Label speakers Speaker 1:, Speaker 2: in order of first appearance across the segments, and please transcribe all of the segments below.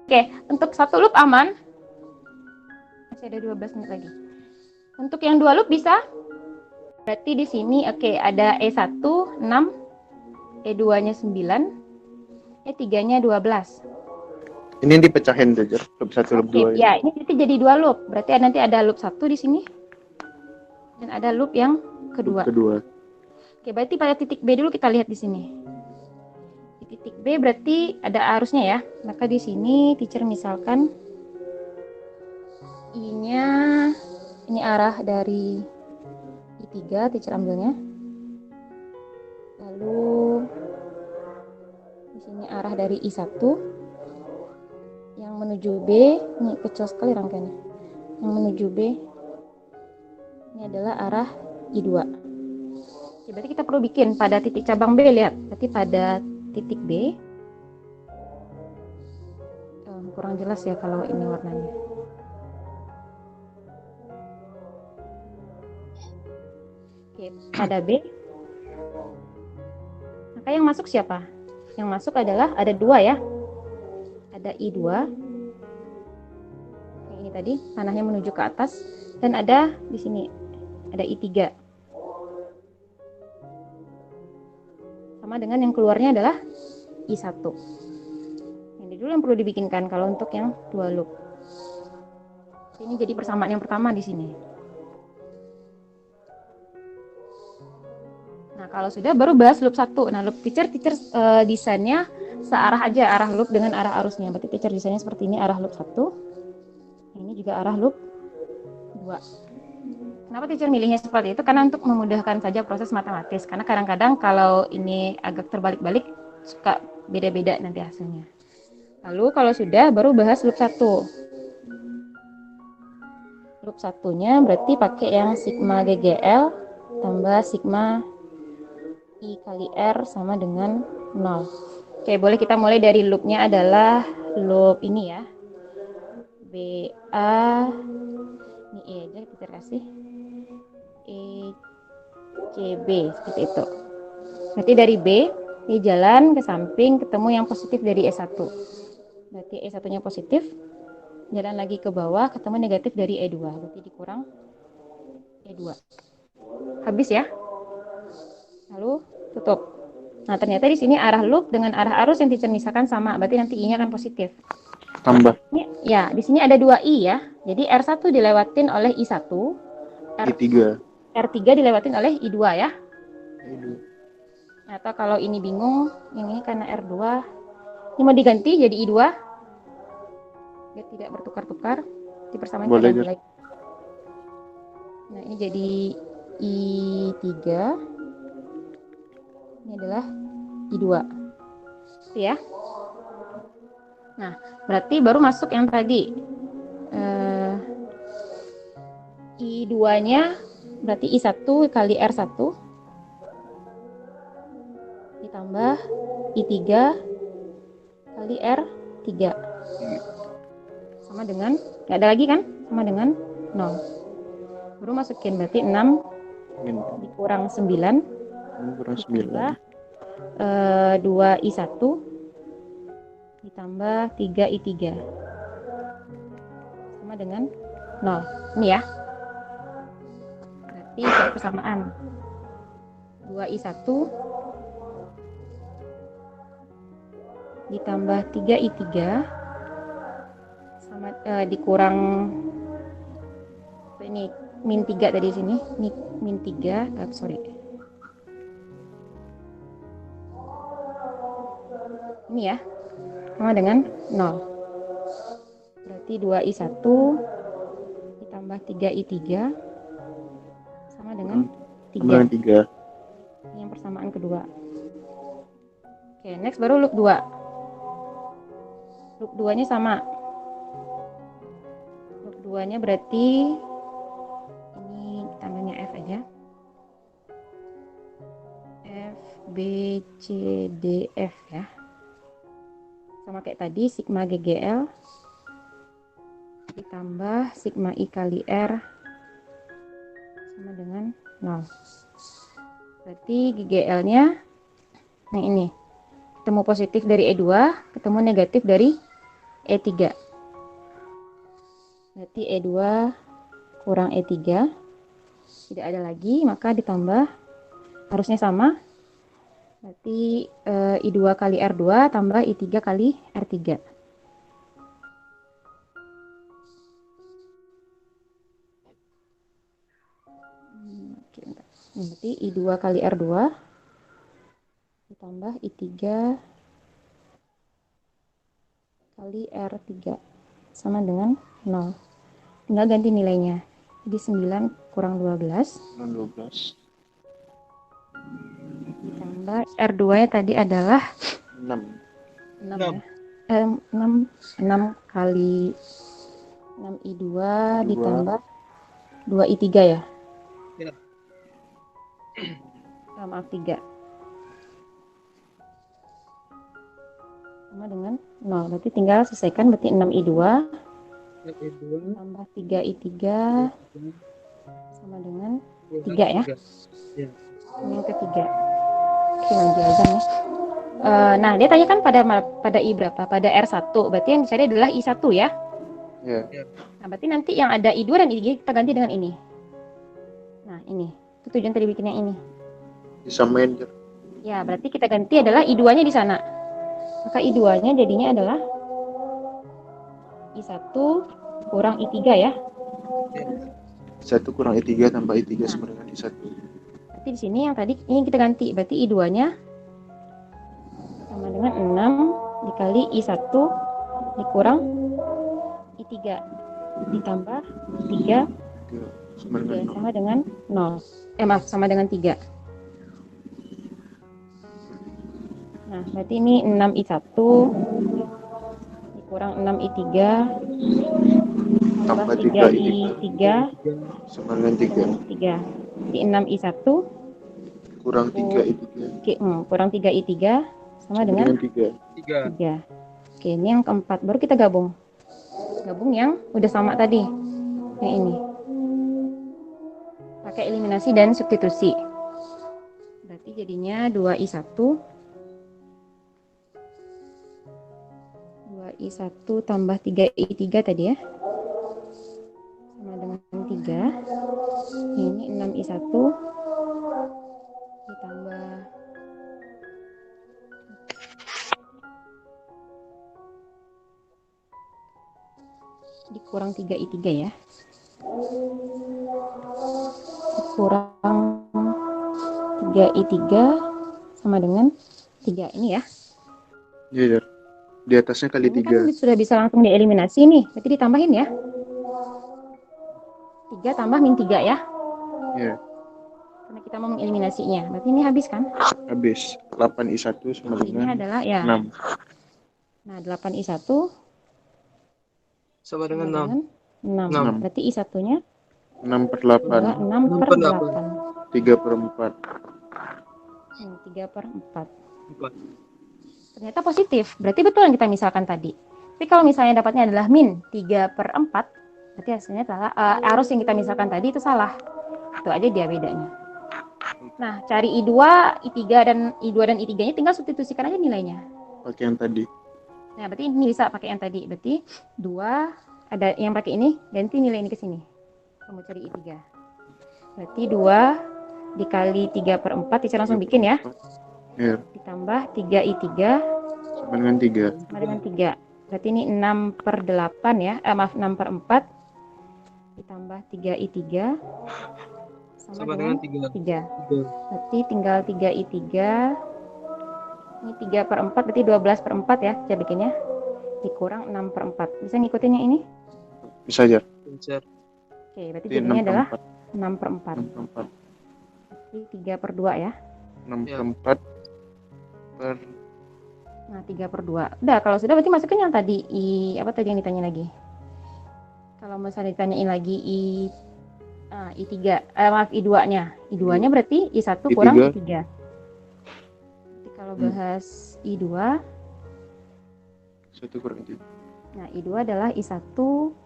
Speaker 1: Oke, untuk satu loop aman. Masih ada 12 menit lagi. Untuk yang dua loop bisa. Berarti di sini oke, ada E1 6, E2-nya 9, E3-nya 12.
Speaker 2: Ini dipecahin aja, loop 1, loop 2
Speaker 1: Ya, ini jadi dua loop. Berarti nanti ada loop 1 di sini dan ada loop yang kedua. Oke, berarti pada titik B dulu kita lihat di sini. Di titik B berarti ada arusnya ya. Maka di sini teacher misalkan I-nya ini arah dari I3, teacher ambilnya. Lalu di sini arah dari I1 yang menuju B. Ini kecil sekali rangkaiannya. Yang menuju B ini adalah arah I2. Oke, berarti kita perlu bikin pada titik cabang B, lihat. Berarti pada titik B kurang jelas ya kalau ini warnanya. Oke, pada B maka yang masuk siapa? Yang masuk adalah ada dua ya. Ada I2 yang ini tadi panahnya menuju ke atas, dan ada di sini ada I3 sama dengan yang keluarnya adalah I1. Ini dulu yang perlu dibikinkan kalau untuk yang dua loop. Ini jadi persamaan yang pertama di sini. Nah, kalau sudah baru bahas loop 1. Nah, loop teacher desainnya searah aja, arah loop dengan arah arusnya. Berarti teacher desainnya seperti ini, arah loop 1. Ini juga arah loop 2. Kenapa teacher milihnya seperti itu? Karena untuk memudahkan saja proses matematis. Karena kadang-kadang kalau ini agak terbalik-balik, suka beda-beda nanti hasilnya. Lalu kalau sudah, baru bahas loop 1. Loop 1-nya berarti pakai yang sigma GGL tambah sigma I kali R sama dengan 0. Oke, boleh kita mulai dari loopnya adalah loop ini ya. BA, ini E aja kita kasih. ECB, seperti itu. Berarti dari B, ini jalan ke samping, ketemu yang positif dari E1. Berarti E1-nya positif, jalan lagi ke bawah, ketemu negatif dari E2. Berarti dikurang E2. Habis ya. Lalu tutup. Nah, ternyata di sini arah loop dengan arah arus yang teacher misalkan sama. Berarti nanti I-nya akan positif.
Speaker 2: Tambah.
Speaker 1: Ini, ya, di sini ada 2 I ya. Jadi R1 dilewatin oleh I1.
Speaker 2: I3.
Speaker 1: R3 dilewatin oleh I2 ya. Atau kalau ini bingung, ini karena R2. Ini mau diganti jadi I2. Biar tidak bertukar-tukar. Dipersamakan
Speaker 2: Boleh,
Speaker 1: lagi. Nah, ini jadi I3. Ini adalah I2. Itu ya. Nah, berarti baru masuk yang tadi. I2-nya berarti I1 kali R1 ditambah I3 kali R3 sama dengan, nggak ada lagi kan? Sama dengan 0. Baru masukin berarti 6 dikurang 9 ditambah 2I1 ditambah 3I3 sama dengan 0. Ini ya. Berarti cari persamaan. 2I1 ditambah 3I3 sama dikurang ini min 3 tadi sini. Ini min 3, sorry. Ini ya. Sama dengan 0. Berarti 2I1 ditambah 3I3 sama dengan 3. Ini yang persamaan kedua. Oke, next baru loop 2. Loop 2-nya sama. Loop 2-nya berarti ini kita ambilnya F aja. F, B, C, D, F ya. Sama kayak tadi, sigma GGL ditambah sigma I kali R sama dengan 0. Berarti GGL-nya, nah ini, ketemu positif dari E2, ketemu negatif dari E3. Berarti E2 kurang E3. Tidak ada lagi, maka ditambah. Harusnya sama. Berarti I2 kali R2 tambah I3 kali R3. Oke, bentar. Berarti I2 kali R2 ditambah I3 kali R3 sama dengan 0. Tinggal ganti nilainya. Jadi 9 kurang 12
Speaker 2: 12.
Speaker 1: ditambah R2-nya tadi adalah
Speaker 2: 6.
Speaker 1: 6 ya. 6 kali 6I2 ditambah 2I3 ya.
Speaker 3: Ya.
Speaker 1: Maaf 3. Sama dengan 0. Berarti tinggal selesaikan, berarti 6I2 tambah 3I3 sama dengan 3 ya. Yang ketiga. Oke, lanjut aja nih. Nah, dia tanyakan pada I berapa? Pada R1. Berarti yang dicari adalah I1 ya.
Speaker 2: Ya.
Speaker 1: Nah, berarti nanti yang ada I2 dan I3 kita ganti dengan ini. Nah, ini. Itu tujuan tadi bikin yang ini.
Speaker 2: Disamain, Jer.
Speaker 1: Ya, berarti kita ganti adalah I2-nya di sana. Maka I2-nya jadinya adalah I1 kurang I3 ya.
Speaker 2: 1 kurang I3 tambah I3 sama dengan I1.
Speaker 1: Berarti di sini yang tadi ini kita ganti. Berarti I2-nya sama dengan 6 dikali I1 dikurang I3 ditambah 3
Speaker 2: sama dengan 0.
Speaker 1: sama dengan 3. Nah, berarti ini 6I1 dikurang 6I3 tambah 3I3
Speaker 2: sama dengan 3.
Speaker 1: Jadi 6I1
Speaker 2: kurang 3I3
Speaker 1: kurang 3I3 sama dengan 3. Oke, ini yang keempat. Baru kita gabung yang udah sama tadi, yang ini pakai eliminasi dan substitusi. Berarti jadinya 2I1 tambah 3I3 tadi ya, sama dengan 3. Ini 6I1 ditambah dikurang 3I3 ya, kurang 3I3 sama dengan 3 ini ya.
Speaker 2: Iya, Jer. Di atasnya kali
Speaker 1: Ini
Speaker 2: 3.
Speaker 1: kan sudah bisa langsung dieliminasi nih. Berarti ditambahin ya. 3 tambah min 3 ya.
Speaker 2: Iya.
Speaker 1: Karena kita mau mengeliminasinya. Berarti ini habis kan?
Speaker 2: Habis. 8I1 sama
Speaker 1: Ini
Speaker 2: dengan
Speaker 1: adalah ya
Speaker 2: 6.
Speaker 1: Nah, 8I1
Speaker 3: sama dengan
Speaker 1: 6.
Speaker 2: 6.
Speaker 1: Berarti I1-nya
Speaker 2: 6 per 8.
Speaker 1: adalah 6 per 8.
Speaker 2: 3 per 4.
Speaker 1: 3 per 4. Ternyata positif. Berarti betul yang kita misalkan tadi. Tapi kalau misalnya dapatnya adalah min 3 per 4, berarti hasilnya salah. Arus yang kita misalkan tadi itu salah. Itu aja dia bedanya. Nah, cari I2, I3 dan I3-nya tinggal substitusikan aja nilainya.
Speaker 2: Pakai yang tadi.
Speaker 1: Nah, berarti ini bisa pakai yang tadi. Berarti 2 ada yang pakai ini, ganti nilai ini ke sini. Kamu cari I3. Berarti 2 dikali 3 per 4, bisa langsung bikin ya.
Speaker 2: Iya.
Speaker 1: Ditambah 3I3
Speaker 2: Sama dengan 3.
Speaker 1: sama dengan 3. Berarti ini 6 per 8 ya. Maaf, 6 per 4 ditambah 3I3 sama dengan 3. Berarti tinggal 3I3. Ini 3 per 4 berarti 12 per 4 ya. Saya bikinnya. Dikurang 6 per 4. Bisa ngikutin yang ini?
Speaker 2: Bisa, Jer.
Speaker 1: Oke, berarti jadinya adalah 6 per 4.
Speaker 2: 6 per 4.
Speaker 1: Jadi 3 per 2 ya.
Speaker 2: 6 per 4 per...
Speaker 1: Nah, 3 per 2. Udah, kalau sudah berarti masukin yang tadi. Apa tadi yang ditanya lagi? Kalau misalnya ditanyain lagi I3. Maaf, I2-nya. I2-nya berarti I1 kurang I3. Jadi kalau bahas I2.
Speaker 2: 1 kurang I3.
Speaker 1: Nah, I2 adalah I1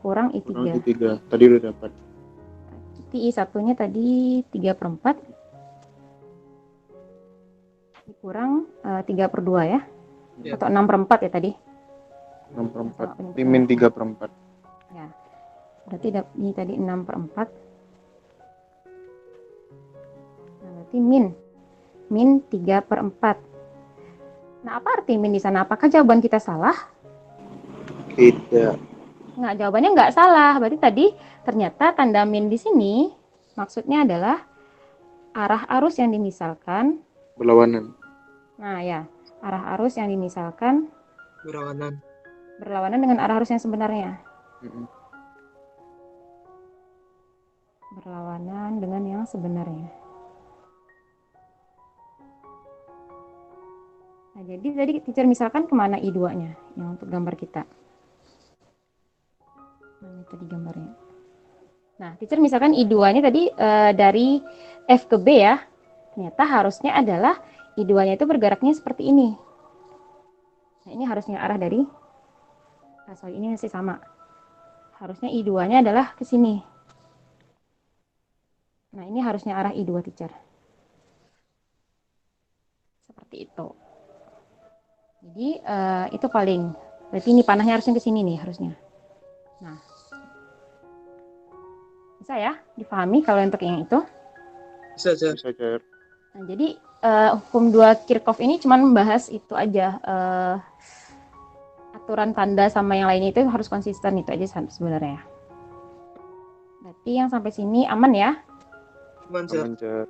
Speaker 1: kurang I3.
Speaker 2: Kurang I3. Tadi udah dapat.
Speaker 1: Jadi I1-nya tadi 3 per 4. Kurang 3 per 2 ya. Atau 6 per 4 ya tadi.
Speaker 2: 6/4.
Speaker 1: Sama
Speaker 2: Ini min 3/4.
Speaker 1: Ya, berarti ini tadi 6/4. Nah, berarti min 3/4. Nah, apa arti min di sana? Apakah jawaban kita salah?
Speaker 2: Tidak.
Speaker 1: Nggak, jawabannya nggak salah. Berarti tadi ternyata tanda min di sini maksudnya adalah arah arus yang dimisalkan.
Speaker 2: Berlawanan.
Speaker 1: Nah ya, arah arus yang dimisalkan
Speaker 3: Berlawanan.
Speaker 1: berlawanan dengan arah arus yang sebenarnya. Berlawanan dengan yang sebenarnya. Nah, jadi tadi teacher misalkan kemana I2-nya yang untuk gambar kita. Mana tadi gambarnya? Nah, teacher misalkan I2-nya tadi dari F ke B ya. Ternyata harusnya adalah I2-nya itu bergeraknya seperti ini. Nah, ini harusnya arah dari ini masih sama. Harusnya I2-nya adalah ke sini. Nah, ini harusnya arah I2 teacher. Seperti itu. Jadi itu paling. Berarti ini panahnya harusnya ke sini nih harusnya. Nah, bisa ya dipahami kalau untuk yang itu?
Speaker 3: Bisa, Jar.
Speaker 2: Bisa, Jar.
Speaker 1: Nah, jadi hukum 2 Kirchhoff ini cuma membahas itu aja. Aturan tanda sama yang lainnya itu harus konsisten, itu aja sebenarnya. Berarti yang sampai sini aman ya?
Speaker 3: Aman, Jar.
Speaker 2: Aman, Jar.